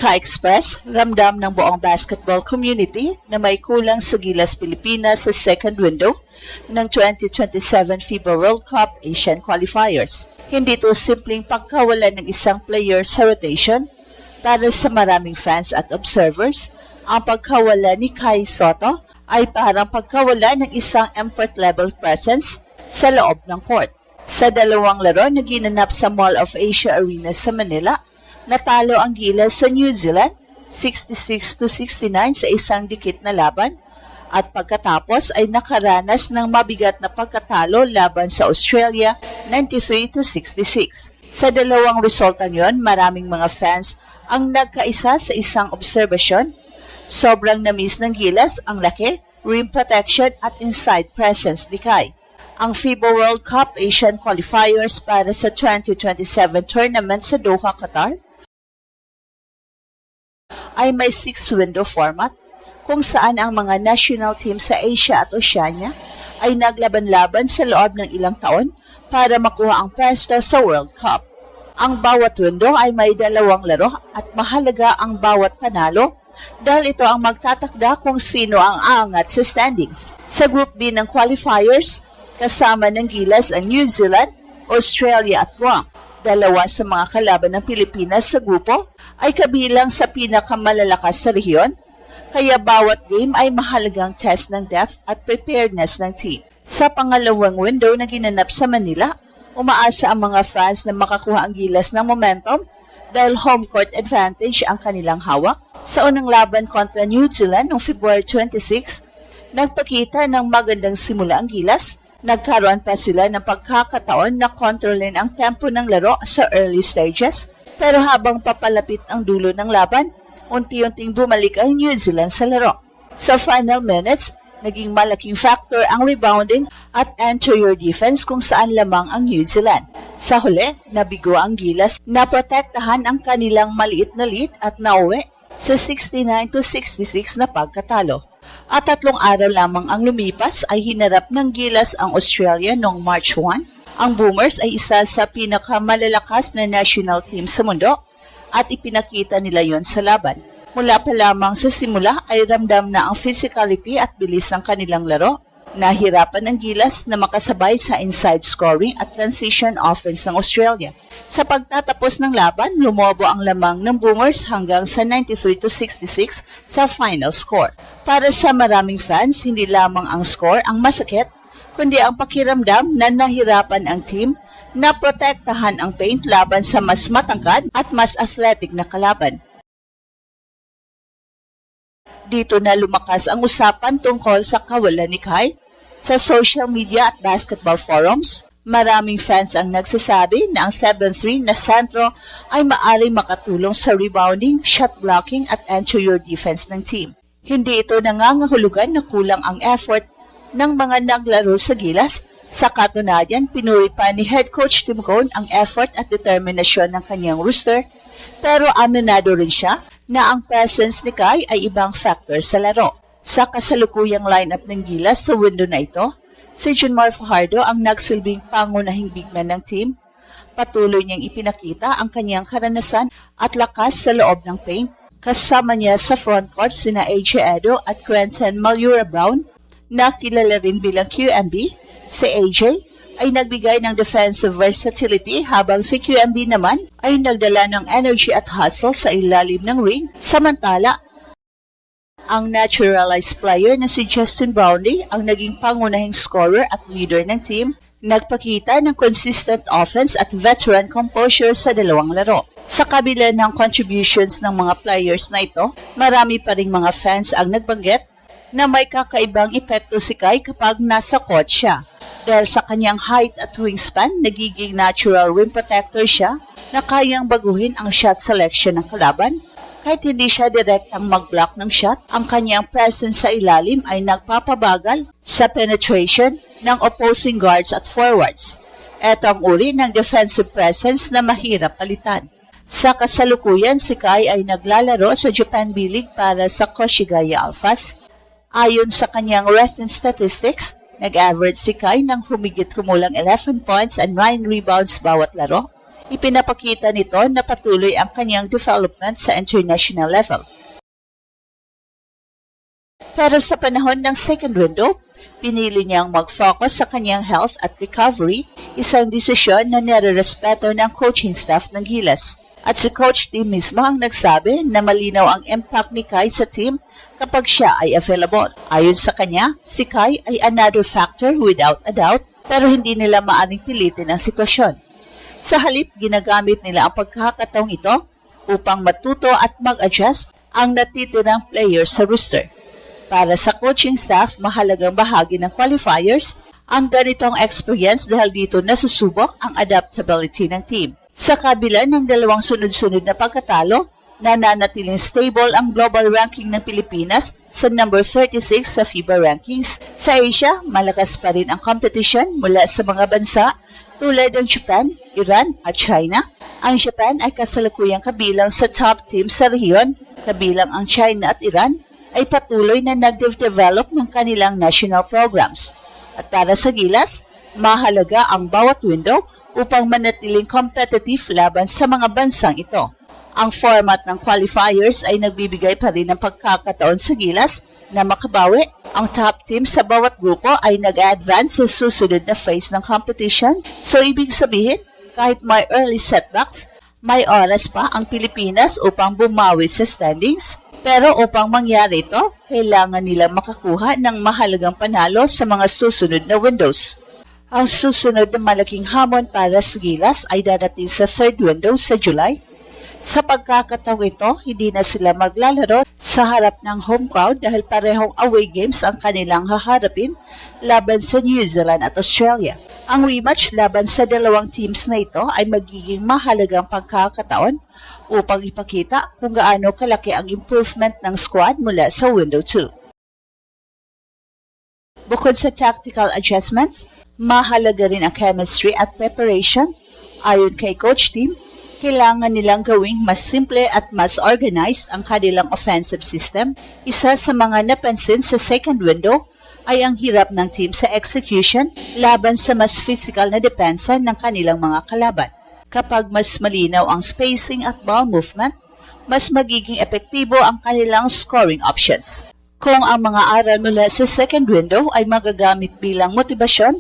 Ka-express, ramdam ng buong basketball community na may kulang sa Gilas Pilipinas sa second window ng 2027 FIBA World Cup Asian Qualifiers. Hindi ito simpleng pagkawalan ng isang player sa rotation. Para sa maraming fans at observers, ang pagkawala ni Kai Sotto ay parang pagkawala ng isang import-level presence sa loob ng court. Sa dalawang laro na ginanap sa Mall of Asia Arena sa Manila, natalo ang Gilas sa New Zealand 66-69 sa isang dikit na laban at pagkatapos ay nakaranas ng mabigat na pagkatalo laban sa Australia 93-66. Sa dalawang resultang yon, maraming mga fans ang nagkaisa sa isang obserbasyon. Sobrang na-miss ng Gilas ang laki, rim protection at inside presence ni Kai. Ang FIBA World Cup Asian Qualifiers para sa 2027 tournament sa Doha, Qatar ay may 6-window format kung saan ang mga national team sa Asia at Oceania ay naglaban-laban sa loob ng ilang taon para makuha ang pwesto sa World Cup. Ang bawat window ay may 2 laro at mahalaga ang bawat panalo dahil ito ang magtatakda kung sino ang aangat sa standings. Sa Group B ng qualifiers, kasama ng Gilas ang New Zealand, Australia at Guam. 2 sa mga kalaban ng Pilipinas sa grupo ay kabilang sa pinakamalalakas sa rehiyon, kaya bawat game ay mahalagang test ng depth at preparedness ng team. Sa pangalawang window na ginanap sa Manila, umaasa ang mga fans na makakuha ang Gilas ng momentum dahil home court advantage ang kanilang hawak. Sa unang laban kontra New Zealand noong February 26, nagpakita ng magandang simula ang Gilas. Nagkaroon pa sila ng pagkakataon na kontrolin ang tempo ng laro sa early stages. Pero habang papalapit ang dulo ng laban, unti-unting bumalik ang New Zealand sa laro. Sa final minutes, naging malaking factor ang rebounding at anterior defense kung saan lamang ang New Zealand. Sa huli, nabigo ang Gilas na protektahan ang kanilang maliit na lead at nauwi sa 69-66 na pagkatalo. At 3 araw lamang ang lumipas ay hinarap ng Gilas ang Australia noong March 1. Ang Boomers ay isa sa pinakamalalakas na national team sa mundo at ipinakita nila yon sa laban. Mula pa lamang sa simula ay ramdam na ang physicality at bilis ng kanilang laro. Nahirapan ang Gilas na makasabay sa inside scoring at transition offense ng Australia. Sa pagtatapos ng laban, lumobo ang lamang ng Boomers hanggang sa 93-66 sa final score. Para sa maraming fans, hindi lamang ang score ang masakit, kundi ang pakiramdam na nahirapan ang team na protektahan ang paint laban sa mas matangkad at mas athletic na kalaban. Dito na lumakas ang usapan tungkol sa kawalan ni Kai. Sa social media at basketball forums, maraming fans ang nagsasabi na ang 7'3" na sentro ay maaaring makatulong sa rebounding, shot blocking at anterior defense ng team. Hindi ito nangangahulugan na kulang ang effort ng mga naglaro sa Gilas. Sa katunayan, pinuri pa ni Head Coach Tim Cone ang effort at determinasyon ng kanyang roster, pero aminado rin siya na ang presence ni Kai ay ibang factor sa laro. Sa kasalukuyang lineup ng Gilas sa window na ito, si Junmar Fajardo ang nagsilbing pangunahing big man ng team. Patuloy niyang ipinakita ang kanyang karanasan at lakas sa loob ng paint. Kasama niya sa frontcourt sina AJ Edo at Quentin Malura Brown, na kilala rin bilang QMB. Si AJ ay nagbigay ng defensive versatility habang si QMB naman ay nagdala ng energy at hustle sa ilalim ng ring. Samantala, ang naturalized player na si Justin Brownlee ang naging pangunahing scorer at leader ng team. Nagpakita ng consistent offense at veteran composure sa dalawang laro. Sa kabila ng contributions ng mga players na ito, marami pa ring mga fans ang nagbanggit na may kakaibang epekto si Kai kapag nasa court siya. Dahil sa kanyang height at wingspan, nagiging natural rim protector siya na kayang baguhin ang shot selection ng kalaban. Kahit hindi siya direktang mag-block ng shot, ang kanyang presence sa ilalim ay nagpapabagal sa penetration ng opposing guards at forwards. Ito ang uri ng defensive presence na mahirap palitan. Sa kasalukuyan, si Kai ay naglalaro sa Japan B-League para sa Koshigaya Alphas. Ayon sa kanyang recent statistics, nag-average si Kai ng humigit kumulang 11 points and 9 rebounds bawat laro. Ipinapakita nito na patuloy ang kanyang development sa international level. Pero sa panahon ng second window, pinili niyang mag-focus sa kanyang health at recovery, isang desisyon na nirerespeto ng coaching staff ng Gilas. At si Coach Tim mismo ang nagsabi na malinaw ang impact ni Kai sa team kapag siya ay available. Ayon sa kanya, si Kai ay another factor without a doubt, pero hindi nila maaring pilitin ang sitwasyon. Sa halip, ginagamit nila ang pagkakataong ito upang matuto at mag-adjust ang natitirang players sa roster. Para sa coaching staff, mahalagang bahagi ng qualifiers ang ganitong experience dahil dito nasusubok ang adaptability ng team. Sa kabila ng dalawang sunod-sunod na pagkatalo, nananatiling stable ang global ranking ng Pilipinas sa number 36 sa FIBA rankings. Sa Asia, malakas pa rin ang competition mula sa mga bansa tulad ng Japan, Iran at China. Ang Japan ay kasalukuyang kabilang sa top team sa rehiyon, kabilang ang China at Iran ay patuloy na nag-develop ng kanilang national programs. At para sa Gilas, mahalaga ang bawat window upang manatiling competitive laban sa mga bansang ito. Ang format ng qualifiers ay nagbibigay pa rin ng pagkakataon sa Gilas na makabawi. Ang top team sa bawat grupo ay nag-advance sa susunod na phase ng competition. So ibig sabihin, kahit may early setbacks, may oras pa ang Pilipinas upang bumawi sa standings. Pero upang mangyari ito, kailangan nilang makakuha ng mahalagang panalo sa mga susunod na windows. Ang susunod na malaking hamon para sa Gilas ay darating sa third window sa July. Sa pagkakataong ito, hindi na sila maglalaro sa harap ng home crowd dahil parehong away games ang kanilang haharapin laban sa New Zealand at Australia. Ang rematch laban sa dalawang teams na ito ay magiging mahalagang pagkakataon upang ipakita kung gaano kalaki ang improvement ng squad mula sa window 2. Bukod sa tactical adjustments, mahalaga rin ang chemistry at preparation. Ayon kay Coach Tim, kailangan nilang gawing mas simple at mas organized ang kanilang offensive system. Isa sa mga napansin sa second window ay ang hirap ng team sa execution laban sa mas physical na depensa ng kanilang mga kalaban. Kapag mas malinaw ang spacing at ball movement, mas magiging epektibo ang kanilang scoring options. Kung ang mga aral mula sa second window ay magagamit bilang motibasyon,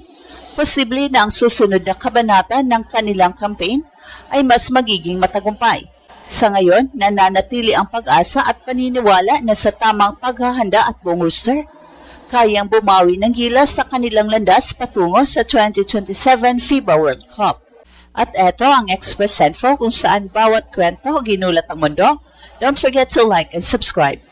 posible na ang susunod na kabanata ng kanilang campaign ay mas magiging matagumpay. Sa ngayon, nananatili ang pag-asa at paniniwala na sa tamang paghahanda at buong roster, kayang bumawi ng Gilas sa kanilang landas patungo sa 2027 FIBA World Cup. At eto ang Express Central kung saan bawat kwento ginulat ang mundo. Don't forget to like and subscribe.